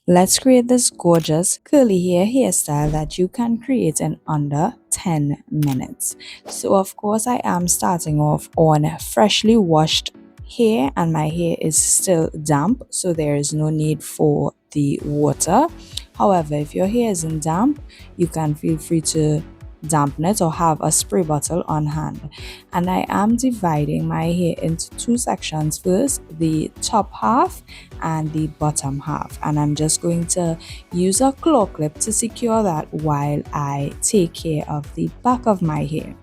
Let's create this gorgeous curly hair hairstyle that you can create in under 10 minutes. So of course I am starting off on freshly washed hair, and my hair is still damp, so there is no need for the water. However, if your hair isn't damp, you can feel free to dampen it or have a spray bottle on hand. And I am dividing my hair into two sections. First, the top half and the bottom half, and I'm just going to use a claw clip to secure that while I take care of the back of my hair.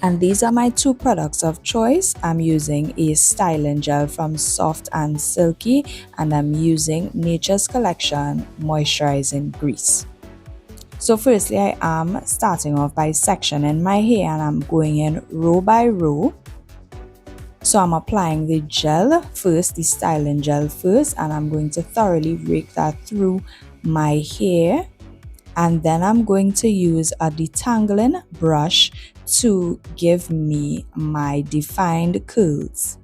And these are my two products of choice. I'm using a styling gel from Soft and Silky, and I'm using Nature's Collection moisturizing grease. So firstly, I am starting off by sectioning my hair, and I'm going in row by row. So I'm applying the gel first, the styling gel first, and I'm going to thoroughly rake that through my hair. And then I'm going to use a detangling brush to give me my defined curls.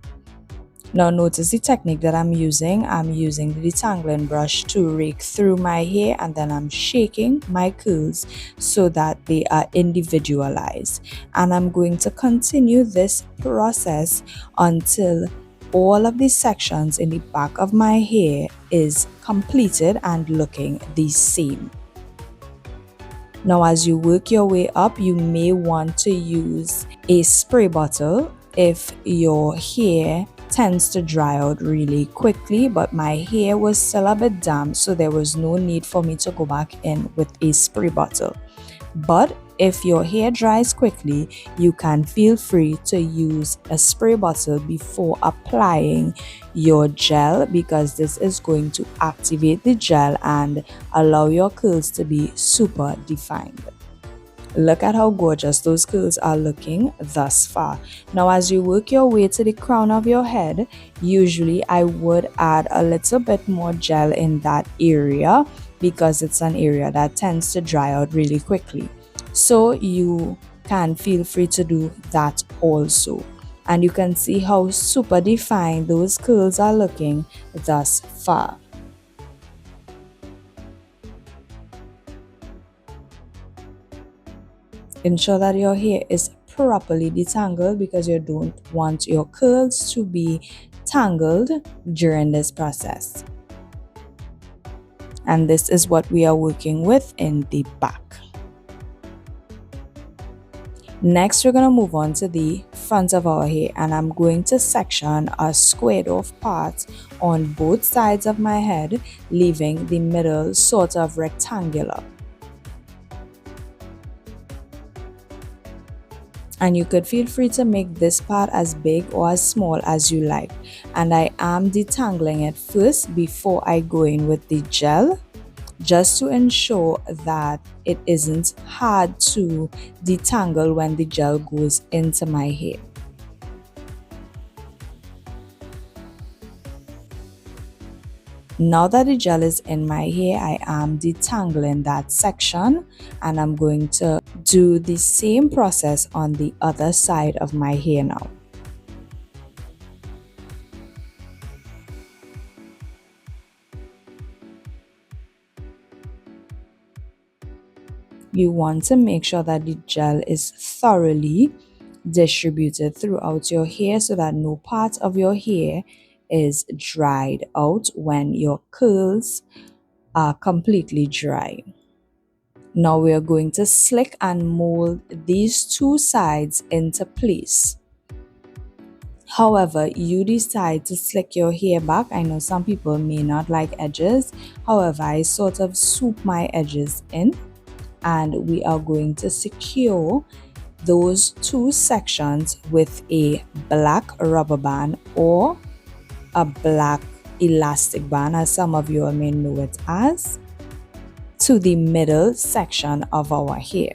Now notice the technique that I'm using. I'm using the detangling brush to rake through my hair, and then I'm shaking my curls so that they are individualized. And I'm going to continue this process until all of the sections in the back of my hair is completed and looking the same. Now as you work your way up, you may want to use a spray bottle if your hair tends to dry out really quickly, but my hair was still a bit damp, so there was no need for me to go back in with a spray bottle. But if your hair dries quickly, you can feel free to use a spray bottle before applying your gel, because this is going to activate the gel and allow your curls to be super defined. Look at how gorgeous those curls are looking thus far. Now as you work your way to the crown of your head, usually I would add a little bit more gel in that area because it's an area that tends to dry out really quickly. So you can feel free to do that also. And you can see how super defined those curls are looking thus far. Ensure that your hair is properly detangled because you don't want your curls to be tangled during this process. And this is what we are working with in the back. Next, we're going to move on to the front of our hair, and I'm going to section a squared off part on both sides of my head, leaving the middle sort of rectangular. And you could feel free to make this part as big or as small as you like. And I am detangling it first before I go in with the gel, just to ensure that it isn't hard to detangle when the gel goes into my hair. Now that the gel is in my hair, I am detangling that section, and I'm going to do the same process on the other side of my hair now. You want to make sure that the gel is thoroughly distributed throughout your hair so that no part of your hair is dried out when your curls are completely dry. Now we are going to slick and mold these two sides into place. However, you decide to slick your hair back. I know some people may not like edges. However, I sort of swoop my edges in, and we are going to secure those two sections with a black rubber band or a black elastic band, as some of you may know it as, to the middle section of our hair.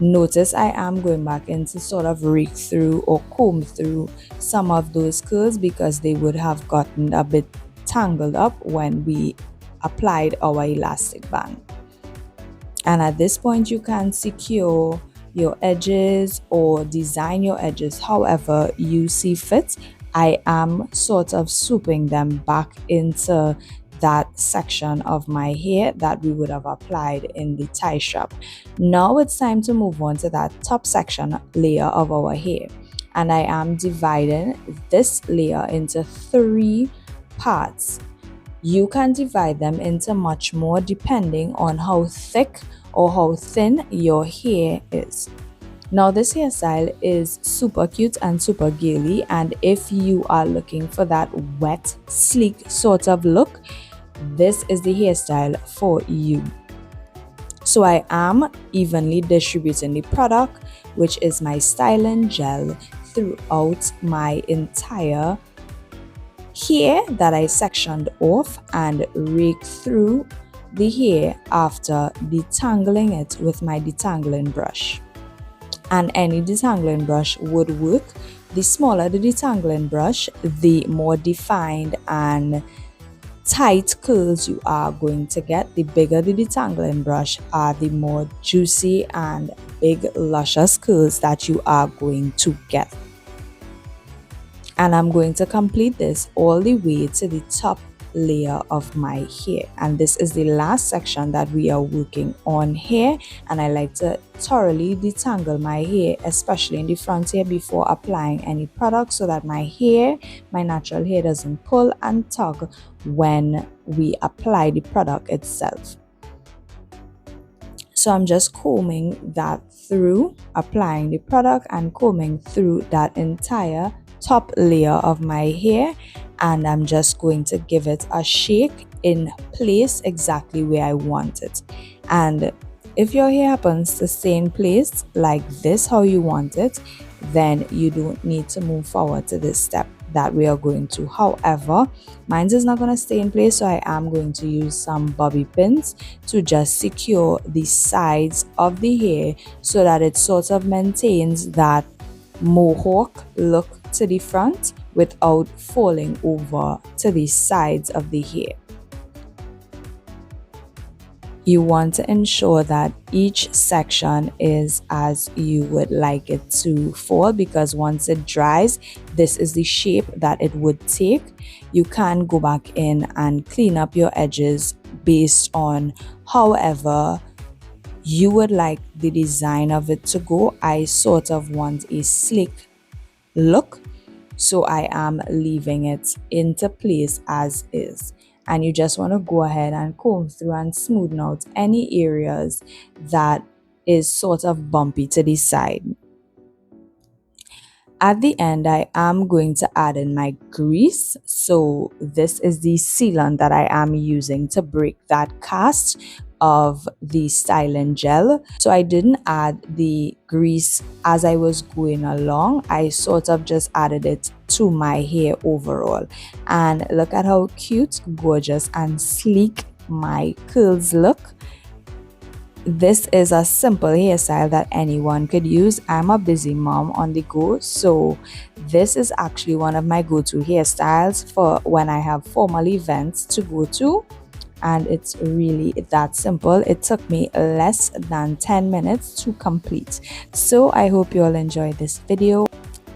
Notice I am going back in to sort of rake through or comb through some of those curls because they would have gotten a bit tangled up when we applied our elastic band. And at this point, you can secure your edges or design your edges however you see fit. I am sort of swooping them back into that section of my hair that we would have applied in the tie strap. Now it's time to move on to that top section layer of our hair, and I am dividing this layer into 3 parts. You can divide them into much more depending on how thick or how thin your hair is. Now this hairstyle is super cute and super girly, and if you are looking for that wet, sleek sort of look, this is the hairstyle for you. So I am evenly distributing the product, which is my styling gel, throughout my entire hair that I sectioned off and raked through the hair after detangling it with my detangling brush. And any detangling brush would work. The smaller the detangling brush, the more defined and tight curls you are going to get. The bigger the detangling brush are, the more juicy and big luscious curls that you are going to get. And I'm going to complete this all the way to the top layer of my hair, and this is the last section that we are working on here. And I like to thoroughly detangle my hair, especially in the front hair, before applying any product, so that my natural hair doesn't pull and tug when we apply the product itself. So I'm just combing that through, applying the product and combing through that entire top layer of my hair, and I'm just going to give it a shake in place exactly where I want it. And if your hair happens to stay in place like this, how you want it, then you don't need to move forward to this step that we are going to. However, mine is not going to stay in place, so I am going to use some bobby pins to just secure the sides of the hair so that it sort of maintains that mohawk look to the front without falling over to the sides of the hair. You want to ensure that each section is as you would like it to fall, because once it dries, this is the shape that it would take. You can go back in and clean up your edges based on however you would like the design of it to go. I sort of want a slick look, so I am leaving it into place as is. And you just want to go ahead and comb through and smoothen out any areas that is sort of bumpy to the side. At the end, I am going to add in my grease. So this is the sealant that I am using to break that cast of the styling gel. So I didn't add the grease as I was going along. I sort of just added it to my hair overall. And look at how cute, gorgeous, and sleek my curls look. This is a simple hairstyle that anyone could use. I'm a busy mom on the go, so this is actually one of my go-to hairstyles for when I have formal events to go to, and it's really that simple. It took me less than 10 minutes to complete. So I hope you all enjoyed this video.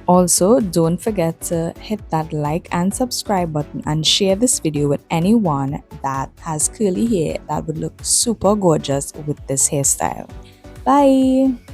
Also, don't forget to hit that like and subscribe button and share this video with anyone that has curly hair that would look super gorgeous with this hairstyle. Bye!